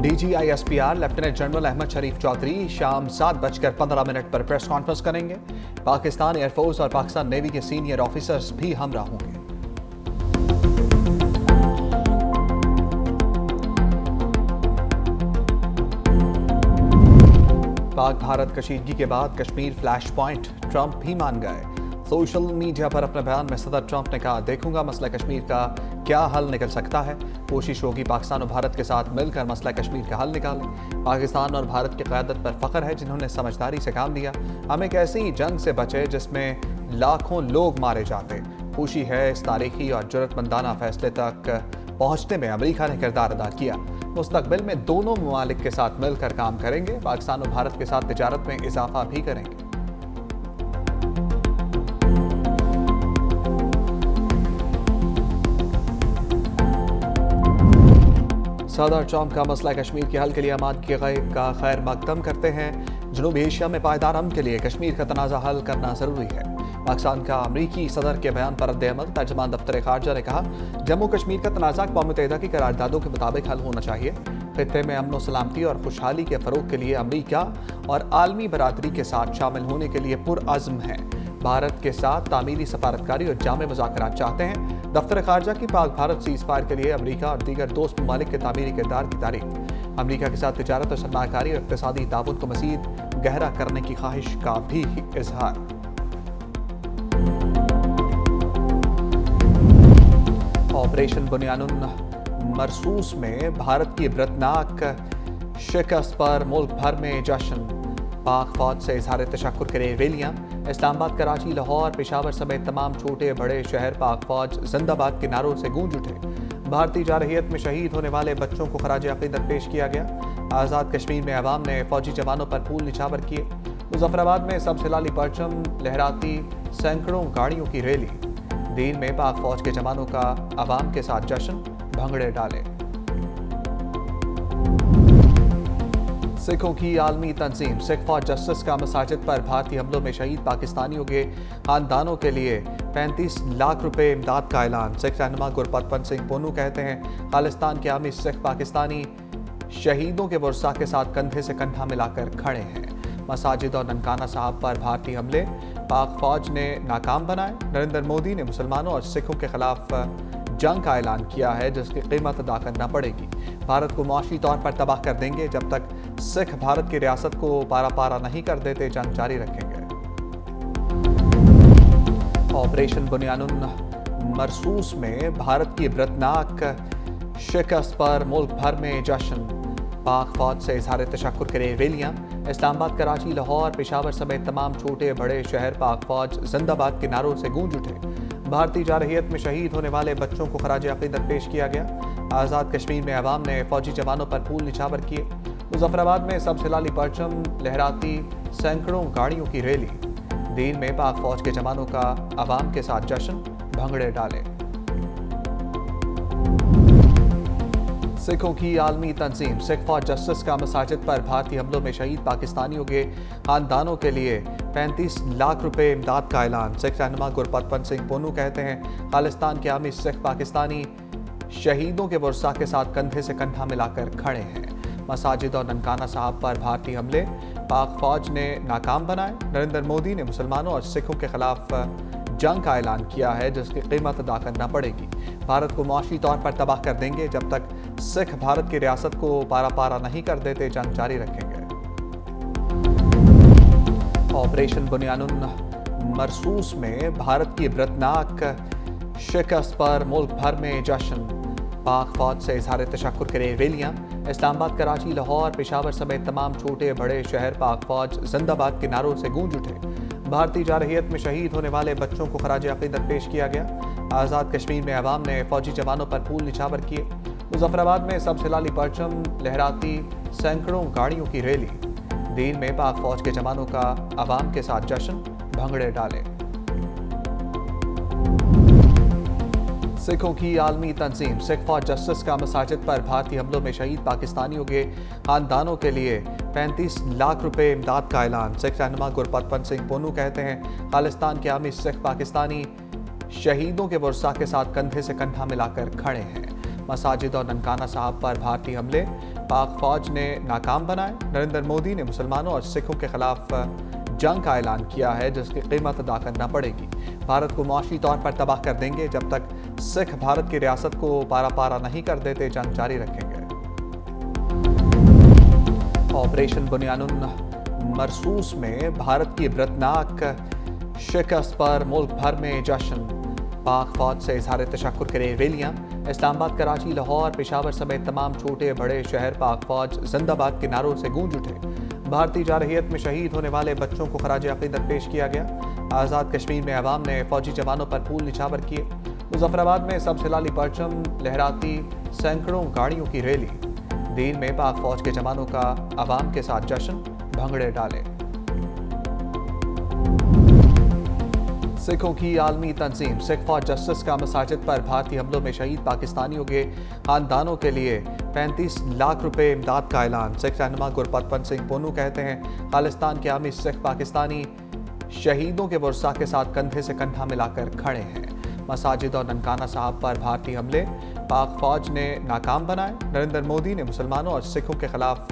DGISPR lieutenant general Ahmad शरीफ चौधरी शाम 7:15 पर press conference करेंगे। पाकिस्तान एयरफोर्स और पाकिस्तान नेवी के सीनियर ऑफिसर्स भी हमरा होंगे। पाक भारत कशीदगी के बाद कश्मीर फ्लैश पॉइंट, ट्रंप भी मान गए। सोशल मीडिया पर अपने बयान में सदर ट्रंप ने कहा, देखूंगा मसला कश्मीर का क्या हल निकल सकता है। कोशिश होगी पाकिस्तान और भारत के साथ मिलकर मसला कश्मीर का हल निकालें। पाकिस्तान और भारत की क़यादत पर फ़ख्र है जिन्होंने समझदारी से काम लिया। हम एक ऐसी जंग से बचे जिसमें लाखों लोग मारे जाते। खुशी है इस तारीखी और जुर्रतमंदाना फैसले तक पहुँचने में अमेरिका ने किरदार अदा किया। मुस्तकबिल में दोनों ममालिक के साथ मिलकर काम करेंगे। पाकिस्तान और भारत के साथ तिजारत में इजाफा भी करेंगे। सदर ट्रंप का मसला कश्मीर के हल के लिए आमादगी का खैर मकदम करते हैं। जनूबी एशिया में पायदार अमन के लिए कश्मीर का तनाज़ा हल करना ज़रूरी है। पाकिस्तान का अमरीकी सदर के बयान पर रद्द-ए-अमल। तर्जुमान दफ्तर खारजा ने कहा, जम्मू कश्मीर का तनाज़ा अक़वाम मुत्तहिदा की करारदादों के मुताबिक हल होना चाहिए। खित्ते में अमन सलामती और खुशहाली के फ़रोग़ के लिए अमरीका और आलमी बरादरी के साथ शामिल होने के लिए पुरअज़्म है। भारत के साथ तामीरी सफारतकारी और जामे मुज़ाकरात चाहते हैं। दफ्तर खारजा की पाक भारत सीज़ फायर के लिए अमरीका और दीगर दोस्त ममालिक के तामीरी किरदार की तारीफ। अमरीका के साथ तिजारत और सरमायाकारी और इक़्तिसादी ताउन को मज़ीद गहरा करने की ख्वाहिश का भी इजहार। ऑपरेशन बुनियानुन मरसूस में भारत की इबरतनाक शिकस्त पर मुल्क भर में जश्न। पाक फौज से इजहार तशक्कुर के लिए रैलियां। इस्लामाबाद, कराची, लाहौर, पेशावर समेत तमाम छोटे बड़े शहर पाक फौज जिंदाबाद के नारों से गूंज उठे। भारतीय जारहियत में शहीद होने वाले बच्चों को खराज अक़ीदत पेश किया गया। आज़ाद कश्मीर में अवाम ने फौजी जवानों पर फूल निछावर किए। मुजफ्फराबाद में सब हिलाली परचम लहराती सैकड़ों गाड़ियों की रैली। दीन में पाक फौज के जवानों का अवाम के साथ जश्न, भंगड़े डाले। सिखों की आलमी तंजीम सिख फॉर जस्टिस का मसाजिद पर भारतीय हमलों में शहीद पाकिस्तानियों के खानदानों के लिए 35 लाख रुपए इमदाद का ऐलान। सिख रहनुमा गुरपतवंत सिंह पोनू कहते हैं, खालिस्तान के आमी सिख पाकिस्तानी शहीदों के वर्सा के साथ कंधे से कंधा मिलाकर खड़े हैं। मसाजिद और ननकाना साहब पर भारतीय हमले पाक फौज ने नाकाम बनाए। नरेंद्र मोदी ने मुसलमानों और सिखों के खिलाफ जंग का ऐलान किया है जिसकी कीमत अदा करना पड़ेगी। भारत को मुआशी तौर पर तबाह कर देंगे। जब तक सिख भारत की रियासत को पारा पारा नहीं कर देते जंग जारी रखेंगे। ऑपरेशन बुनियानुन मरसूस में भारत की इबरतनाक शिकस्त पर मुल्क भर में जश्न। पाक फौज से इजहार तशक्कुर के लिए रैलियां। इस्लामाबाद, कराची, लाहौर, पेशावर समेत तमाम छोटे बड़े शहर पाक फौज जिंदाबाद के नारों से गूंज उठे। भारतीय जारहियत में शहीद होने वाले बच्चों को खराज अक़ीदत पेश किया गया। आज़ाद कश्मीर में अवाम ने फौजी जवानों पर फूल निछावर किए। मुजफ्फराबाद में सब हिलाली परचम लहराती सैकड़ों गाड़ियों की रैली। दीन में पाक फौज के जवानों का अवाम के साथ जश्न, भंगड़े डाले। सिखों की आलमी तंजीम सिख फॉर जस्टिस का मसाजिद पर भारतीय हमलों में शहीद पाकिस्तानियों के खानदानों के लिए 35 लाख रुपए इमदाद का ऐलान। सिख रहनुमा गुरपतवंत सिंह पोनू कहते हैं, खालिस्तान के आमी सिख पाकिस्तानी शहीदों के वर्सा के साथ कंधे से कंधा मिलाकर खड़े हैं। मसाजिद और ननकाना साहब पर भारतीय हमले पाक फौज ने नाकाम बनाए। नरेंद्र मोदी ने मुसलमानों और सिखों के खिलाफ जंग का ऐलान किया है जिसकी कीमत अदा करना पड़ेगी। भारत को मुआशी तौर पर तबाह कर देंगे। जब तक सिख भारत की रियासत को पारा पारा नहीं कर देते जंग जारी रखेंगे। ऑपरेशन बुनियानुन मरसूस में भारत की इबरतनाक शिकस्त पर मुल्क भर में जश्न। पाक फौज से इजहार तशक्कुर के लिए रैलियां। इस्लामाबाद, कराची, लाहौर, पेशावर समेत तमाम छोटे बड़े शहर पाक फौज जिंदाबाद के नारों से गूंज उठे। भारतीय जारहियत में शहीद होने वाले बच्चों को खराज अक़ीदत पेश किया गया। आज़ाद कश्मीर में अवाम ने फौजी जवानों पर फूल निछावर किए। मुजफ्फराबाद में सब हिलाली परचम लहराती सैकड़ों गाड़ियों की रैली। दीन में पाक फौज के जवानों का अवाम के साथ जश्न, भंगड़े डाले। सिखों की आलमी तंजीम सिख फॉर जस्टिस का मसाजिद पर भारतीय हमलों में शहीद पाकिस्तानियों के खानदानों के लिए 35 लाख रुपए इमदाद का ऐलान। सिख रहनुमा गुरपतवंत सिंह पोनू कहते हैं, खालिस्तान के आमी सिख पाकिस्तानी शहीदों के वर्सा के साथ कंधे से कंधा मिलाकर खड़े हैं। मसाजिद और ननकाना साहब पर भारतीय हमले पाक फौज ने नाकाम बनाए। नरेंद्र मोदी ने मुसलमानों और सिखों के खिलाफ जंग का ऐलान किया है, जिसकी कीमत अदा करना पड़ेगी। भारत को मुआशी तौर पर तबाह कर देंगे। जब तक सिख भारत की रियासत को पारा पारा नहीं कर देते, जंग जारी रखेंगे। ऑपरेशन बुनियानुन मरसूस में भारत की इबरतनाक शिकस्त पर मुल्क भर में जश्न। पाक फौज से इजहार तशक्कुर के लिए रैलियां। इस्लामाबाद, कराची, लाहौर, पेशावर समेत तमाम छोटे बड़े शहर पाक फौज जिंदाबाद के नारों से गूंज उठे। भारतीय जारहियत में शहीद होने वाले बच्चों को खराज अकीदत पेश किया गया। आज़ाद कश्मीर में अवाम ने फौजी जवानों पर फूल निछावर किए। मुजफ्फराबाद में सब हिलाली परचम लहराती सैकड़ों गाड़ियों की रैली। दीन में पाक फौज के जवानों का अवाम के साथ जश्न, भंगड़े डाले। सिखों की आलमी तंजीम सिख फॉर जस्टिस का मसाजिद पर भारतीय हमलों में शहीद पाकिस्तानियों के खानदानों के लिए 35 लाख रुपए इमदाद का ऐलान। सिख रहनुमा गुरपतवंत सिंह पोनू कहते हैं, खालिस्तान के आमी सिख पाकिस्तानी शहीदों के वर्सा के साथ कंधे से कंधा मिलाकर खड़े हैं। मसाजिद और ननकाना साहब पर भारतीय हमले पाक फौज ने नाकाम बनाए। नरेंद्र मोदी ने मुसलमानों और सिखों के खिलाफ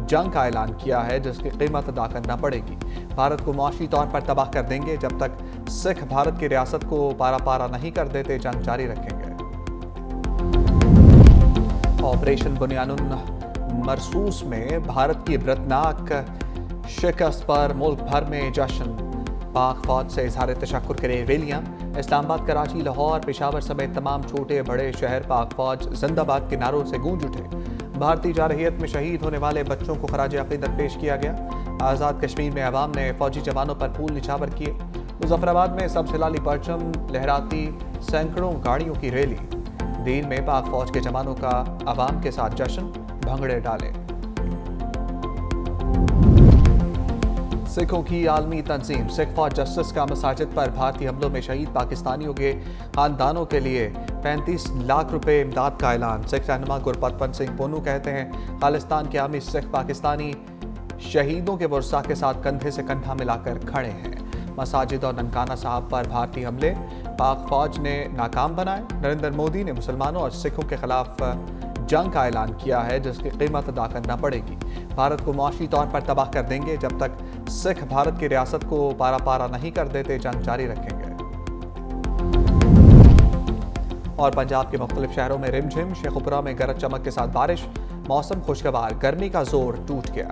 जंग का ऐलान किया है, जिसकी कीमत अदा करना पड़ेगी। भारत को मुआशी तौर पर तबाह कर देंगे। जब तक सिख भारत की रियासत को पारा पारा नहीं कर देते, जंग जारी रखेंगे। ऑपरेशन बुनियानुन मरसूस में भारत की इबरतनाक शिकस्त पर मुल्क भर में जश्न। पाक फौज से इजहार तशक्कुर के लिए रैलियां। इस्लामाबाद, कराची, लाहौर, पेशावर समेत तमाम छोटे बड़े शहर पाक फौज जिंदाबाद के नारों से गूंज उठे। भारतीय जारहियत में शहीद होने वाले बच्चों को खराज अकीदत पेश किया गया। आज़ाद कश्मीर में अवाम ने फौजी जवानों पर फूल निछावर किए। मुजफ्फराबाद में सब हिलाली परचम लहराती सैकड़ों गाड़ियों की रैली। दीन में पाक फौज के जवानों का अवाम के साथ जश्न, भंगड़े डाले। सिखों की आलमी तंजीम सिख फॉर जस्टिस का मसाजिद पर भारतीय हमलों में शहीद पाकिस्तानियों के खानदानों के लिए 35 लाख रुपए इमदाद का ऐलान। सिख रहनुमा गुरपतवंत सिंह पोनू कहते हैं, खालिस्तान के आमी सिख पाकिस्तानी शहीदों के वर्सा के साथ कंधे से कंधा मिलाकर खड़े हैं। मसाजिद और ननकाना साहब पर भारतीय हमले पाक फौज ने नाकाम बनाए। नरेंद्र मोदी ने मुसलमानों और सिखों के खिलाफ जंग का ऐलान किया है, जिसकी कीमत अदा करना पड़ेगी। भारत को मुआशी तौर पर तबाह कर देंगे। जब तक सिख भारत की रियासत को पारा पारा नहीं कर देते, जंग जारी रखेंगे। और पंजाब के मुख्तलिफ शहरों में रिमझिम, शेखुपुरा में गरज चमक के साथ बारिश। मौसम खुशगवार, गर्मी का जोर टूट गया।